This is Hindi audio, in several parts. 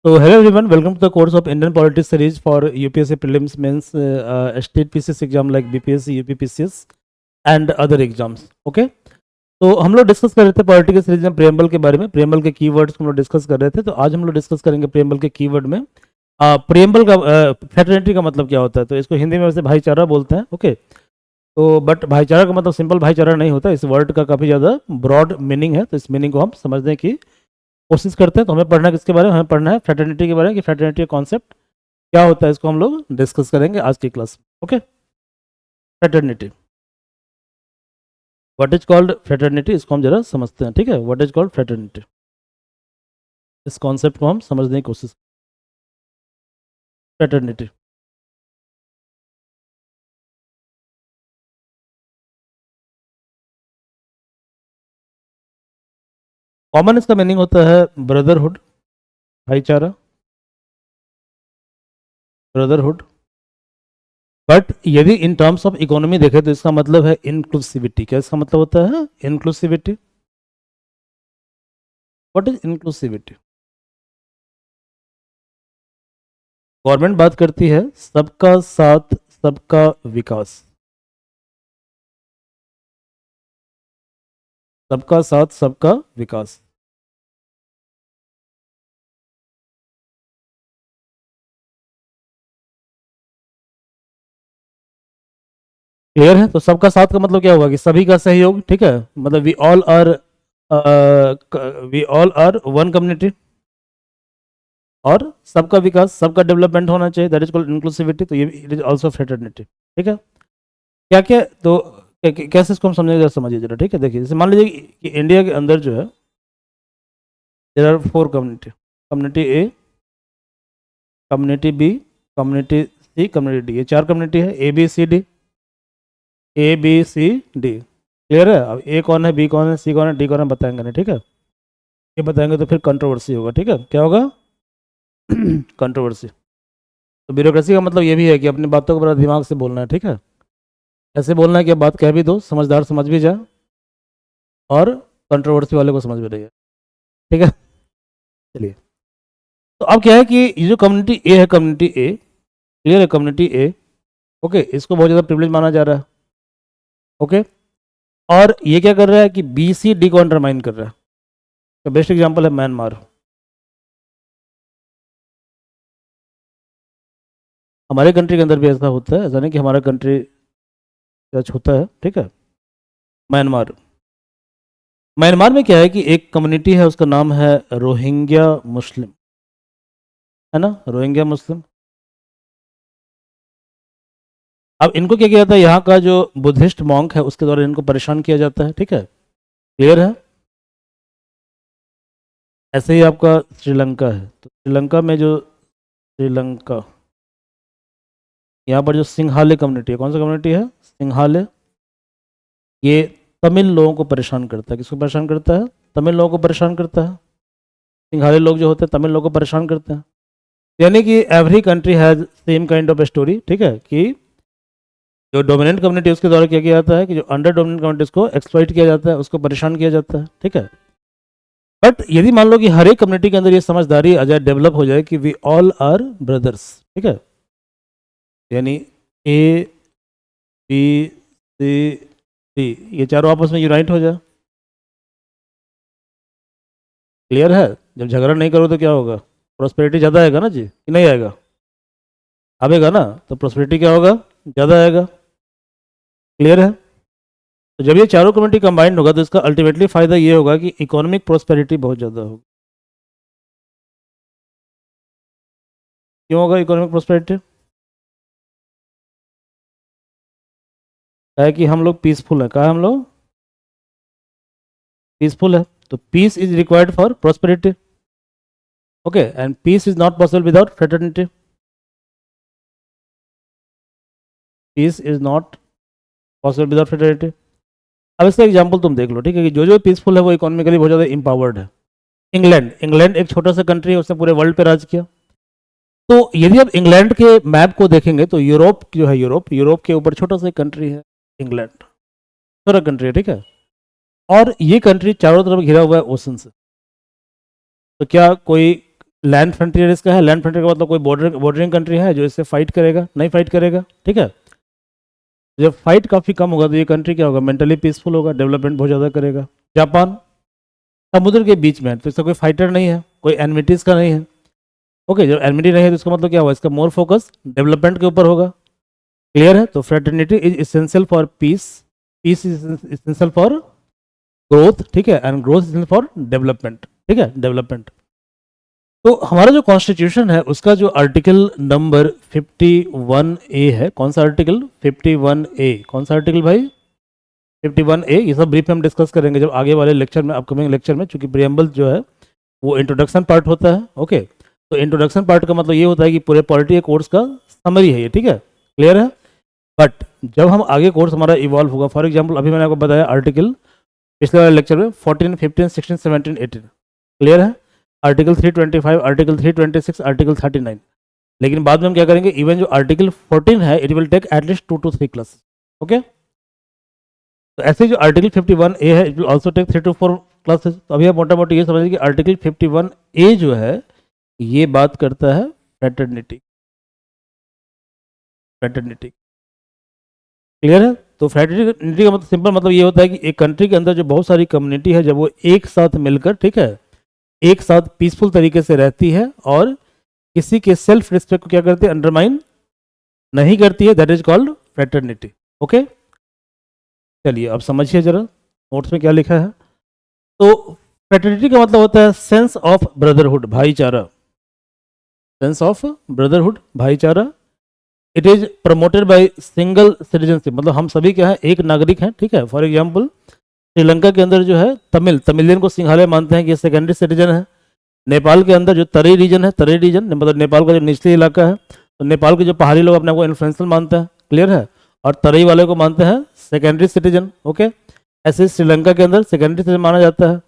So hello everyone, welcome to the course of Indian Politics series for UPSC prelims, mains, state PCS exam like BPSC, UPPCS and other exams. Okay, तो हम लोग डिस्कस कर रहे थे पॉलिटिकल सीरीज में प्रेम्बल के बारे में, प्रेम्बल के कीवर्ड्स को हम लोग डिस्कस कर रहे थे। तो आज हम लोग डिस्कस करेंगे प्रेम्बल के कीवर्ड में प्रेम्बल का फ्रेटर्निटी का मतलब क्या होता है। तो इसको हिंदी में वैसे भाईचारा बोलते हैं। ओके, तो बट भाईचारा का मतलब सिंपल भाईचारा नहीं होता, इस वर्ड का काफ़ी ज़्यादा ब्रॉड मीनिंग है। तो इस मीनिंग को हम समझने की कोशिश करते हैं। तो हमें पढ़ना किसके बारे में, हमें पढ़ना है फ्रेटर्निटी के बारे में कि फ्रेटर्निटी का कॉन्सेप्ट क्या होता है। इसको हम लोग डिस्कस करेंगे आज की क्लास में। Okay, fraternity, what is called fraternity, इसको हम जरा समझते हैं। ठीक है, व्हाट इज कॉल्ड फ्रेटर्निटी, इस कॉन्सेप्ट को हम समझने की कोशिश। फ्रेटर्निटी कॉमन, इसका मीनिंग होता है ब्रदरहुड, भाईचारा, ब्रदरहुड। बट यदि इन टर्म्स ऑफ इकोनॉमी देखें तो इसका मतलब है इंक्लूसिविटी। क्या इसका मतलब होता है? Inclusivity. What is inclusivity? Government बात करती है सबका साथ सबका विकास, सबका साथ सबका विकास। क्लियर है? तो सबका साथ का मतलब क्या हुआ कि सभी का सहयोग। ठीक है, मतलब we all are one community. और सबका विकास, सबका डेवलपमेंट होना चाहिए, दैट इज कॉल्ड इंक्लूसिविटी। तो ये इट इज ऑल्सो फ्रेटर्निटी। ठीक है, क्या क्या तो कैसे इसको हम समझेंगे, जरा समझिए जरा। ठीक है, देखिए जैसे मान लीजिए कि इंडिया के अंदर जो है there are 4 community, community A, community B, community C, community D. ये 4 कम्युनिटी है, A B C D, A B C D. Clear है? अब ए कौन है, बी कौन है, सी कौन है, डी कौन है बताएंगे नहीं। ठीक है, ये बताएंगे तो फिर कंट्रोवर्सी होगा। ठीक है, क्या होगा? कंट्रोवर्सी। तो ब्यूरोक्रेसी का मतलब ये भी है कि अपनी बातों को बड़ा दिमाग से बोलना है। ठीक है, ऐसे बोलना है कि आप बात कह भी दो, समझदार समझ भी जाए और कंट्रोवर्सी वाले को समझ भी रही है। ठीक है, चलिए। तो अब क्या है कि ये जो कम्युनिटी ए है, कम्युनिटी ए, क्लियर है, कम्युनिटी ए, ओके, इसको बहुत ज़्यादा प्रिविलेज माना जा रहा है। ओके, और ये क्या कर रहा है कि बी सी डी को अंडरमाइन कर रहा है। तो बेस्ट एग्जांपल है म्यांमार। हमारे कंट्री के अंदर भी ऐसा होता है, ऐसा नहीं कि हमारा कंट्री टच होता है। ठीक है, म्यांमार, म्यांमार में क्या है कि एक कम्युनिटी है, उसका नाम है रोहिंग्या मुस्लिम, है ना, रोहिंग्या मुस्लिम। अब इनको क्या किया जाता है, यहाँ का जो बुद्धिस्ट मॉन्क है उसके द्वारा इनको परेशान किया जाता है। ठीक है, क्लियर है? ऐसे ही आपका श्रीलंका है, तो श्रीलंका में जो श्रीलंका, यहाँ पर जो सिंघाले कम्युनिटी है, कौन सा कम्युनिटी है? सिंघाले। ये तमिल लोगों को परेशान करता है। किसको परेशान करता है? तमिल लोगों को परेशान करता है। सिंघाले लोग जो होते हैं तमिल लोगों को परेशान करते हैं। यानी कि every country has same kind of story. ठीक है, कि जो डोमिनेंट कम्युनिटी उसके द्वारा क्या किया जाता है कि जो अंडर डोमिनेंट कम्युनिटीज को एक्सप्लॉइट किया जाता है, उसको परेशान किया जाता है। ठीक है, बट यदि मान लो कि हर एक कम्युनिटी के अंदर ये समझदारी आ जाए, डेवलप हो जाए कि वी ऑल आर ब्रदर्स। ठीक है, यानी ए बी सी डी, ये चारों आपस में यूनाइट हो जाए। क्लियर है? जब झगड़ा नहीं करो तो क्या होगा? प्रोस्पेरिटी ज़्यादा आएगा ना जी, कि नहीं आएगा? आएगा ना, तो प्रोस्पेरिटी क्या होगा? ज़्यादा आएगा। क्लियर है? तो जब ये चारों कम्युनिटी कंबाइंड होगा तो इसका अल्टीमेटली फ़ायदा ये होगा कि इकोनॉमिक प्रोस्पेरिटी बहुत ज़्यादा होगी। क्यों होगा इकोनॉमिक प्रोस्पेरिटी? है कि हम लोग पीसफुल है। कहा हम लोग पीसफुल है, तो peace is required for prosperity. Okay, and peace is not possible without fraternity. Peace is not possible without fraternity. अब इसका एग्जाम्पल तुम देख लो। ठीक है, कि जो जो पीसफुल है वो इकोनॉमिकली बहुत ज़्यादा इंपावर्ड है। इंग्लैंड, इंग्लैंड एक छोटा सा कंट्री है, उसने पूरे वर्ल्ड पे राज किया। तो यदि आप इंग्लैंड के मैप को देखेंगे तो यूरोप जो है, यूरोप के ऊपर छोटा सा कंट्री है इंग्लैंड, छोटा कंट्री है। ठीक है, और ये कंट्री चारों तरफ घिरा हुआ है ओशन से। तो क्या कोई लैंड फ्रंटियर इसका है। लैंड फ्रंटियर का मतलब कोई बॉर्डरिंग कंट्री है जो इससे फाइट करेगा, नहीं फाइट करेगा, ठीक है। जब फाइट काफ़ी कम होगा तो ये कंट्री क्या होगा, मेंटली पीसफुल होगा, डेवलपमेंट बहुत ज़्यादा करेगा। जापान समुद्र के बीच में है तो इसका कोई फाइटर नहीं है, कोई एनमिटीज का नहीं है। ओके, जब एनमिटी नहीं है तो इसका मतलब क्या होगा, इसका मोर फोकस डेवलपमेंट के ऊपर होगा। क्लियर है। तो fraternity is essential for peace, peace is essential for growth, ठीक है, and growth is for development, ठीक है, डेवलपमेंट। तो हमारा जो कॉन्स्टिट्यूशन है उसका जो आर्टिकल नंबर 51A है, कौन सा आर्टिकल, 51A, कौन सा आर्टिकल भाई, 51A। ये सब ब्रीफ में हम डिस्कस करेंगे जब आगे वाले लेक्चर में, अपकमिंग लेक्चर में, क्योंकि प्रियम्बल जो है वो इंट्रोडक्शन पार्ट होता है। ओके, तो इंट्रोडक्शन पार्ट का मतलब ये होता है कि पूरे पॉलिटी के कोर्स का समरी है ये, ठीक है, क्लियर है। बट जब हम आगे कोर्स हमारा इवॉल्व होगा, फॉर एग्जाम्पल अभी मैंने आपको बताया आर्टिकल पिछले वाले लेक्चर में 14, 15, 16, 17, 18, क्लियर है, आर्टिकल 325, आर्टिकल 326, आर्टिकल 39। लेकिन बाद में हम क्या करेंगे, इवन जो आर्टिकल 14 है it will take at least 2 to 3 class. Okay, तो ऐसे जो आर्टिकल 51A है it will also take 3 to 4 classes. तो अभी आप मोटा मोटी ये समझिए कि आर्टिकल 51A जो है ये बात करता है फ्रेटर्निटी, फ्रेटर्निटी, क्लियर है। तो फ्रेटर्निटी का मतलब सिंपल मतलब ये होता है कि एक कंट्री के अंदर जो बहुत सारी कम्युनिटी है जब वो एक साथ मिलकर, ठीक है, एक साथ पीसफुल तरीके से रहती है और किसी के सेल्फ रिस्पेक्ट को क्या करती है, अंडरमाइन नहीं करती है, that is called fraternity. Okay, चलिए अब समझिए जरा नोट्स में क्या लिखा है। तो फ्रेटर्निटी का मतलब होता है सेंस ऑफ ब्रदरहुड, भाईचारा, सेंस ऑफ ब्रदरहुड, भाईचारा। It is promoted by single citizenship, मतलब हम सभी क्या है, एक नागरिक हैं, ठीक है। फॉर एग्जाम्पल श्रीलंका के अंदर जो है तमिलियन को सिंघाले मानते हैं कि सेकेंडरी सिटीजन है। नेपाल के अंदर जो तराई रीजन है, तराई रीजन मतलब नेपाल का जो निचली इलाका है, तो नेपाल के जो पहाड़ी लोग अपने को इन्फ्लुएंशियल मानते हैं, क्लियर है, और तराई वाले को मानते हैं सेकेंडरी सिटीजन। ओके, ऐसे श्रीलंका के अंदर सेकेंडरी सिटीजन माना जाता है।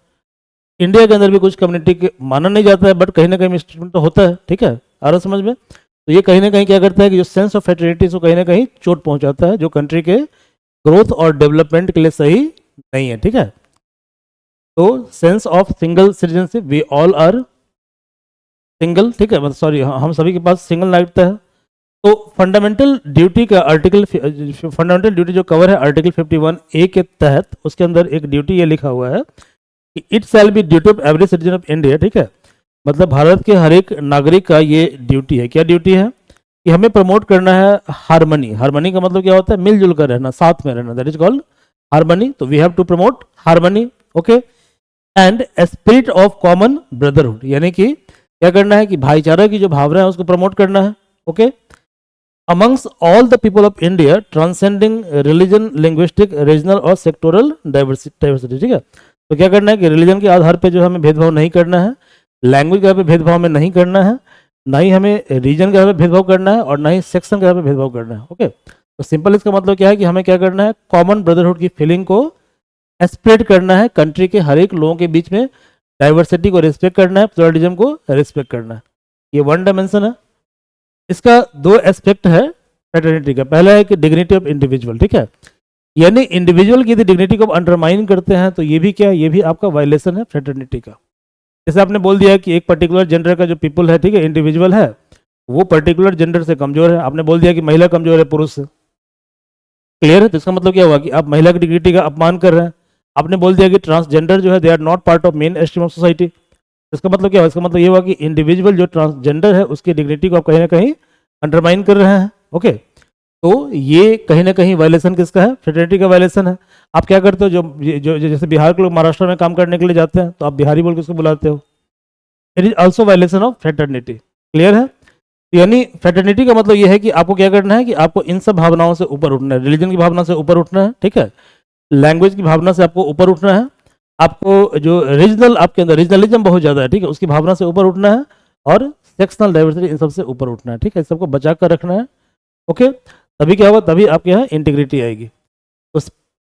इंडिया के अंदर भी कुछ कम्युनिटी के माना नहीं जाता है, बट कहीं ना कहीं मिसट्रीटमेंट तो होता है, ठीक है, आ रहा समझ में। तो ये कहीं ना कहीं क्या करता है कि जो सेंस ऑफ फ्रेटर्निटी को कहीं ना कहीं चोट पहुंचाता है, जो कंट्री के ग्रोथ और डेवलपमेंट के लिए सही नहीं है, ठीक है। तो sense of single citizenship, we all are single, ठीक है, मतलब सॉरी हम सभी के पास सिंगल नागरिकता है। तो फंडामेंटल ड्यूटी का आर्टिकल, फंडामेंटल ड्यूटी जो कवर है आर्टिकल 51A के तहत, उसके अंदर एक ड्यूटी ये लिखा हुआ है कि it shall be duty of every citizen of India, ठीक है, मतलब भारत के हर एक नागरिक का ये ड्यूटी है। क्या ड्यूटी है कि हमें प्रमोट करना है हार्मनी। हार्मनी का मतलब क्या होता है, मिलजुल कर रहना, साथ में रहना, दैट इज कॉल्ड हार्मनी। तो we have to promote harmony. Okay, and spirit of common brotherhood, यानी कि क्या करना है कि भाईचारा की जो भावना है उसको प्रमोट करना है। Okay, amongst all the people of India transcending religion, linguistic, regional और सेक्टोरल डाइवर्सिटी, ठीक है। तो क्या करना है कि रिलीजन के आधार पर जो हमें भेदभाव नहीं करना है, लैंग्वेज के आधार पर भेदभाव हमें नहीं करना है, ना ही हमें रीजन के आधार पर भेदभाव करना है और ना ही सेक्शन के आधार पर भेदभाव करना है। ओके, तो सिंपल इसका मतलब क्या है कि हमें क्या करना है, कॉमन ब्रदरहुड की फीलिंग को स्प्रेड करना है कंट्री के हर एक लोगों के बीच में, डाइवर्सिटी को रिस्पेक्ट करना है, प्लुरलिज्म को रिस्पेक्ट करना है। ये वन डायमेंशन है। इसका दो एस्पेक्ट है फ्रेटर्निटी का। पहला है कि डिग्निटी ऑफ इंडिविजुअल, ठीक है, यानी इंडिविजुअल की यदि डिग्निटी को अंडरमाइन करते हैं तो ये भी क्या है, ये भी आपका वायलेशन है फ्रेटर्निटी का। जैसे आपने बोल दिया कि एक पर्टिकुलर जेंडर का जो पीपल है, ठीक है, इंडिविजुअल है, वो पर्टिकुलर जेंडर से कमजोर है। आपने बोल दिया कि महिला कमजोर है पुरुष से, क्लियर है। तो इसका मतलब क्या हुआ कि आप महिला की डिग्निटी का अपमान कर रहे हैं। आपने बोल दिया कि ट्रांसजेंडर जो है they are not part of mainstream of society. इसका मतलब क्या हुआ, इसका मतलब ये हुआ कि इंडिविजुअल जो ट्रांसजेंडर है उसकी डिग्निटी को आप कहीं ना कहीं अंडरमाइन कर रहे हैं। ओके, तो ये कहीं ना कहीं वायलेशन किसका है, फ्रेटर्निटी का वायलेशन है। आप क्या करते हो, जो जैसे बिहार के लोग महाराष्ट्र में काम करने के लिए जाते हैं तो आप बिहारी बोल के उसको बुलाते हो, it is also violation of fraternity, clear है। यानी फ्रेटर्निटी का मतलब ये है कि आपको क्या करना है कि आपको इन सब भावनाओं से ऊपर उठना है, रिलीजन की भावना से ऊपर उठना है, ठीक है, लैंग्वेज की भावना से आपको ऊपर उठना है, आपको जो रीजनल आपके अंदर रीजनलिज्म बहुत ज़्यादा है, ठीक है, उसकी भावना से ऊपर उठना है, और सेक्शनल डाइवर्सिटी इन सब से ऊपर उठना है, ठीक है, सबको बचा कर रखना है। ओके, तभी क्या होगा, तभी आपके यहाँ इंटीग्रिटी आएगी। तो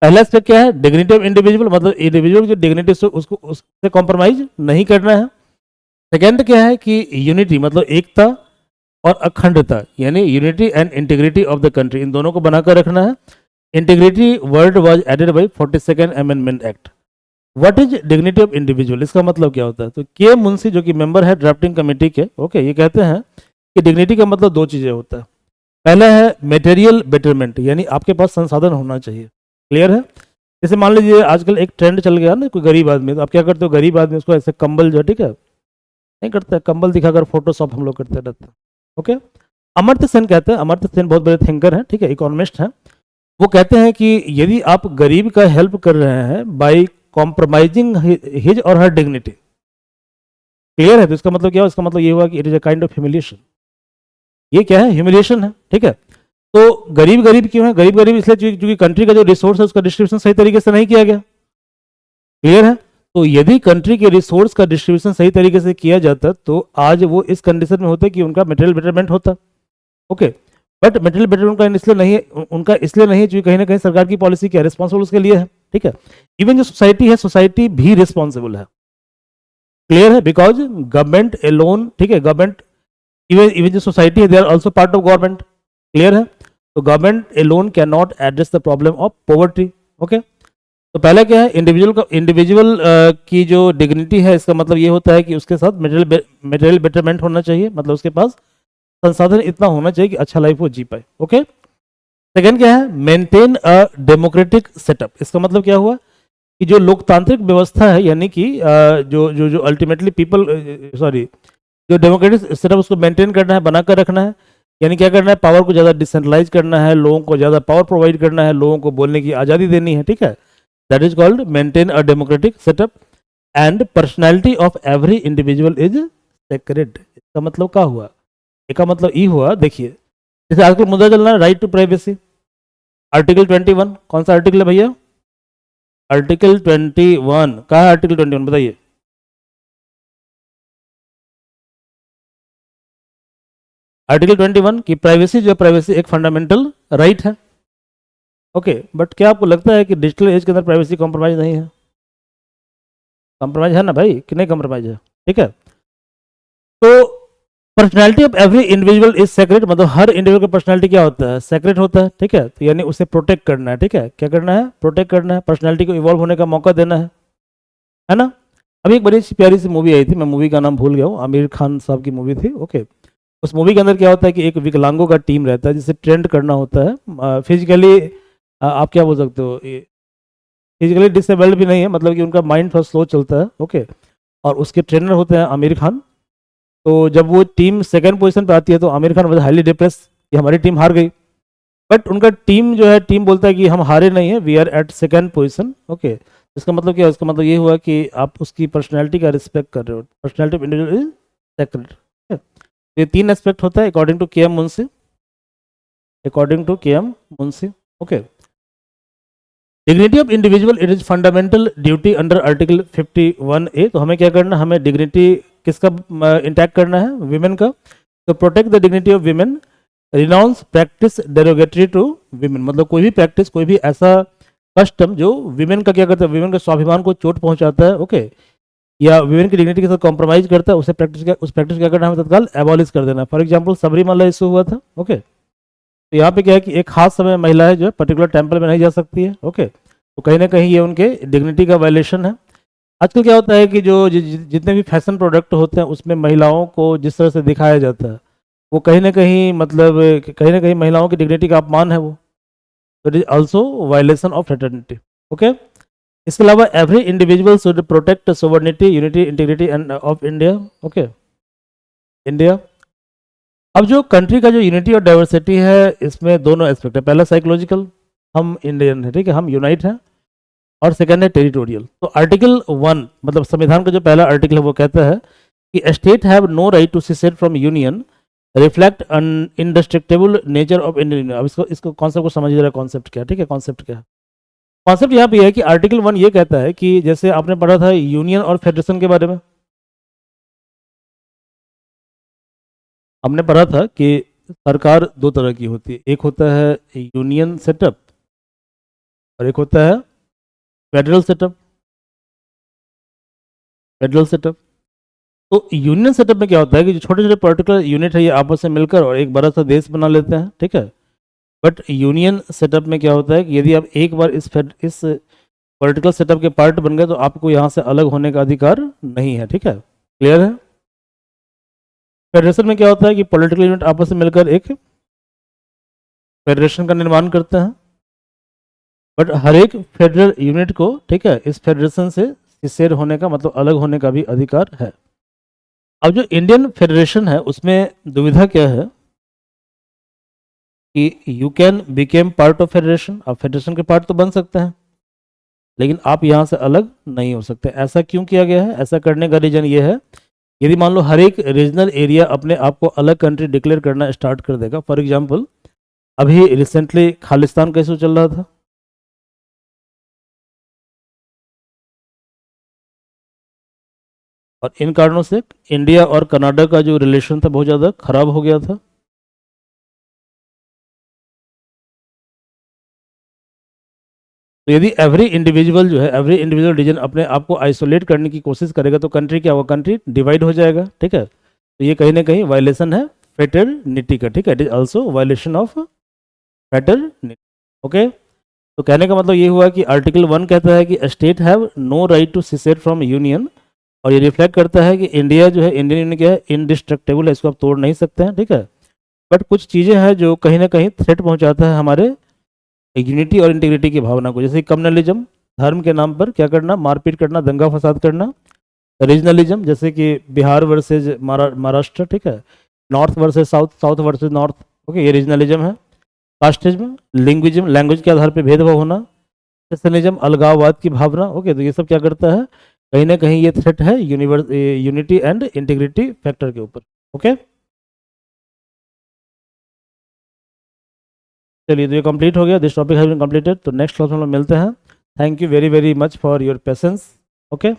पहला स्टेप क्या है, डिग्निटी ऑफ इंडिविजुअल, मतलब इंडिविजुअल जो डिग्निटी से उसको उससे कॉम्प्रोमाइज नहीं करना है। सेकेंड क्या है कि यूनिटी, मतलब एकता और अखंडता, यानी unity and integrity of the country, इन दोनों को बनाकर रखना है। Integrity word was added by 42nd amendment act. What is dignity of individual, इसका मतलब क्या होता है? तो के मुंशी जो कि मेंबर है ड्राफ्टिंग कमेटी के, ओके, ये कहते हैं कि डिग्निटी का मतलब दो चीजें होता है। पहला है मेटेरियल बेटरमेंट, यानी आपके पास संसाधन होना चाहिए। क्लियर है? जैसे मान लीजिए आजकल एक ट्रेंड चल गया ना, कोई गरीब आदमी, तो आप क्या करते हो, गरीब आदमी उसको ऐसे कंबल जो है, ठीक है, नहीं करते, कंबल दिखाकर फोटोशॉप हम लोग करते रहते हैं। ओके, अमर्त्य सेन कहते हैं, अमर्त्य सेन बहुत बड़े थिंकर हैं, ठीक है, इकोनॉमिस्ट हैं। वो कहते हैं कि यदि आप गरीब का हेल्प कर रहे हैं बाय कॉम्प्रोमाइजिंग हिज और हर डिग्निटी, क्लियर है, तो इसका मतलब क्या हुआ? इसका मतलब ये हुआ कि it is a kind of humiliation. ये क्या है? ह्यूमिलिएशन है, ठीक है। तो गरीब गरीब क्यों है? गरीब गरीब इसलिए क्योंकि कंट्री का जो रिसोर्स है उसका डिस्ट्रीब्यूशन सही तरीके से नहीं किया गया। क्लियर है? तो यदि कंट्री के रिसोर्स का डिस्ट्रीब्यूशन सही तरीके से किया जाता तो आज वो इस कंडीशन में होते कि उनका मटेरियल बेटरमेंट होता। ओके, बट मटेरियल बेटरमेंट का इसलिए नहीं है, उनका इसलिए नहीं है क्योंकि कहीं ना कहीं सरकार की पॉलिसी क्या रिस्पॉन्सिबल उसके लिए है, ठीक है। इवन जो सोसाइटी है, सोसाइटी भी रिस्पॉन्सिबल है। क्लियर है? बिकॉज गवर्नमेंट एलोन, ठीक है, गवर्नमेंट, इवन इवन जो सोसाइटी है they are also part of government. Clear है? तो government alone can not address the problem of poverty. Okay, तो पहला क्या है? इंडिविजुअल की जो डिग्निटी है, इसका मतलब ये होता है कि उसके साथ मटेरियल बेटरमेंट होना चाहिए, मतलब उसके पास संसाधन इतना होना चाहिए कि अच्छा लाइफ वो जी पाए। ओके, सेकंड क्या है? Maintain a democratic setup. इसका मतलब क्या हुआ कि जो लोकतांत्रिक व्यवस्था है, यानी कि जो जो जो अल्टीमेटली पीपल, सॉरी, जो डेमोक्रेटिक सेटअप उसको मेंटेन करना है, बनाकर रखना है। यानी क्या करना है? पावर को ज़्यादा डिसेंट्रलाइज करना है, लोगों को ज़्यादा पावर प्रोवाइड करना है, लोगों को बोलने की आज़ादी देनी है, ठीक है। That is called maintain a democratic setup. And personality of every individual is sacred. इसका मतलब क्या हुआ? इसका मतलब ये हुआ, देखिए, जैसे आजकल मुद्दा चल रहा है राइट टू प्राइवेसी, आर्टिकल 21, कौन सा आर्टिकल है भैया? आर्टिकल 21, कहाँ है आर्टिकल 21 बताइए? आर्टिकल 21 की प्राइवेसी, जो प्राइवेसी एक फंडामेंटल राइट है। ओके, बट क्या आपको लगता है कि डिजिटल एज के अंदर प्राइवेसी कॉम्प्रोमाइज नहीं है? कॉम्प्रोमाइज है ना भाई, कि नहीं कॉम्प्रोमाइज है, ठीक है। तो personality of every individual is sacred, मतलब हर इंडिविजुअल का पर्सनैलिटी क्या होता है? सेक्रेट होता है, ठीक है। तो यानी उसे प्रोटेक्ट करना है, ठीक है। क्या करना है? प्रोटेक्ट करना है, पर्सनैलिटी को इवॉल्व होने का मौका देना है ना। अभी एक बड़ी सी प्यारी सी मूवी आई थी, मैं मूवी का नाम भूल गया हूँ, आमिर खान साहब की मूवी थी। ओके, उस मूवी के अंदर क्या होता है कि एक विकलांगों का टीम रहता है जिसे ट्रेंड करना होता है फिजिकली, आप क्या बोल सकते हो, फिजिकली डिसेबल्ड भी नहीं है, मतलब कि उनका माइंड थोड़ा स्लो चलता है। ओके, और उसके ट्रेनर होते हैं आमिर खान। तो जब वो टीम सेकंड पोजीशन पे आती है तो Aamir Khan was highly depress कि हमारी टीम हार गई। बट उनका टीम जो है, टीम बोलता है कि हम हारे नहीं है, we are at second position. Okay, इसका मतलब क्या है? इसका मतलब ये हुआ कि आप उसकी पर्सनैलिटी का रिस्पेक्ट कर रहे हो। Personality of individual is sacred. ये तीन एस्पेक्ट होता है according to K M Munshi, according to K M Munshi. Okay, dignity of individual it is fundamental duty under article 51A। तो हमें क्या करना है? हमें डिग्निटी किसका इंटैक्ट करना है? विमेन का। तो protect the dignity of women, renounce practice derogatory to women, मतलब कोई भी प्रैक्टिस, कोई भी ऐसा कस्टम जो विमेन का क्या करता है? विमेन के स्वाभिमान को चोट पहुंचाता है, ओके, या विमेन की डिग्निटी के साथ कॉम्प्रोमाइज करता है, उस प्रैक्टिस क्या करना है? हमें तत्काल एबॉलिश कर देना। फॉर एग्जाम्पल सबरीमाला इशू हुआ था। ओके, तो यहाँ पे क्या है कि एक खास समय महिला है जो है पर्टिकुलर टेम्पल में नहीं जा सकती है। ओके, तो कहीं ना कहीं ये उनके डिग्निटी का वायलेशन है। आजकल क्या होता है कि जो जितने भी फैशन प्रोडक्ट होते हैं उसमें महिलाओं को जिस तरह से दिखाया जाता है वो कहीं ना कहीं, मतलब कहीं ना कहीं महिलाओं की डिग्निटी का अपमान है वो। It is also violation of fraternity. Okay, इसके अलावा every individual should protect sovereignty, unity, integrity end of India. Okay, India. अब जो कंट्री का जो यूनिटी और डाइवर्सिटी है, इसमें दोनों एस्पेक्ट है। पहला साइकोलॉजिकल, हम इंडियन है, ठीक है, हम यूनाइट हैं। और सेकंड है टेरिटोरियल। तो आर्टिकल 1, मतलब संविधान का जो पहला आर्टिकल है वो कहता है कि state have no right to secede from union, reflect an indestructible nature of Indian union. अब इसको कॉन्सेप्ट को समझिए जरा, कॉन्सेप्ट क्या है, ठीक है। कॉन्सेप्ट क्या है? कॉन्सेप्ट यहाँ पे है कि आर्टिकल 1 ये कहता है कि जैसे आपने पढ़ा था यूनियन और फेडरेशन के बारे में, हमने पढ़ा था कि सरकार दो तरह की होती है, एक होता है यूनियन सेटअप और एक होता है फेडरल सेटअप। फेडरल सेटअप, तो यूनियन सेटअप में क्या होता है कि जो छोटे छोटे पर्टिकुलर यूनिट है ये आपस में मिलकर और एक बड़ा सा देश बना लेते हैं, ठीक है। बट यूनियन सेटअप में क्या होता है कि यदि आप एक बार इस पॉलिटिकल सेटअप के पार्ट बन गए तो आपको यहाँ से अलग होने का अधिकार नहीं है, ठीक है, क्लियर है। फेडरेशन में क्या होता है कि पॉलिटिकल यूनिट आपस में मिलकर एक फेडरेशन का निर्माण करते हैं, बट हर एक फेडरल यूनिट को, ठीक है, इस फेडरेशन से सिसेर होने का मतलब अलग होने का भी अधिकार है। अब जो इंडियन फेडरेशन है उसमें दुविधा क्या है कि you can became part of federation, आप फेडरेशन के पार्ट तो बन सकते हैं लेकिन आप यहाँ से अलग नहीं हो सकते। ऐसा क्यों किया गया है? ऐसा करने का रीजन ये है, यदि मान लो हर एक रीजनल एरिया अपने आप को अलग कंट्री डिक्लेयर करना स्टार्ट कर देगा, फॉर एग्जांपल अभी रिसेंटली खालिस्तान का इशू चल रहा था, और इन कारणों से इंडिया और कनाडा का जो रिलेशन था बहुत ज़्यादा खराब हो गया था। तो यदि एवरी इंडिविजुअल जो है, एवरी इंडिविजुअल रीजन अपने आप को आइसोलेट करने की कोशिश करेगा तो कंट्री क्या होगा, कंट्री डिवाइड हो जाएगा, ठीक है। तो ये कहीं ना कहीं वायलेशन है फ्रेटरनिटी का, ठीक है, it is also violation of fraternity. Okay, तो कहने का मतलब ये हुआ कि आर्टिकल 1 कहता है कि state have no right to secede from union, और ये रिफ्लेक्ट करता है कि इंडिया जो है, इंडियन यूनियन क्या है, इनडिस्ट्रक्टेबल है, इसको आप तोड़ नहीं सकते हैं, ठीक है। बट कुछ चीज़ें हैं जो कहीं ना कहीं थ्रेट पहुंचाता है हमारे यूनिटी और इंटीग्रिटी की भावना को, जैसे कम्युनलिज्म, धर्म के नाम पर क्या करना, मारपीट करना, दंगा फसाद करना। रीजनलिज्म, जैसे कि बिहार वर्सेज महाराष्ट्र, ठीक है, north versus south, south versus north, okay, ये रीजनलिज्म है। कास्टिज्म, लिंग्विज्म, लैंग्वेज के आधार पर भेदभाव होना। नेशनलिज्म, अलगाववाद की भावना, ओके, तो ये सब क्या करता है, कहीं ना कहीं ये थ्रेट है यूनिटी एंड इंटीग्रिटी फैक्टर के ऊपर। ओके, चलिए, तो ये कंप्लीट हो गया, this topic has been completed. तो नेक्स्ट क्लास में हम लोग मिलते हैं। Thank you very very much for your patience. Okay.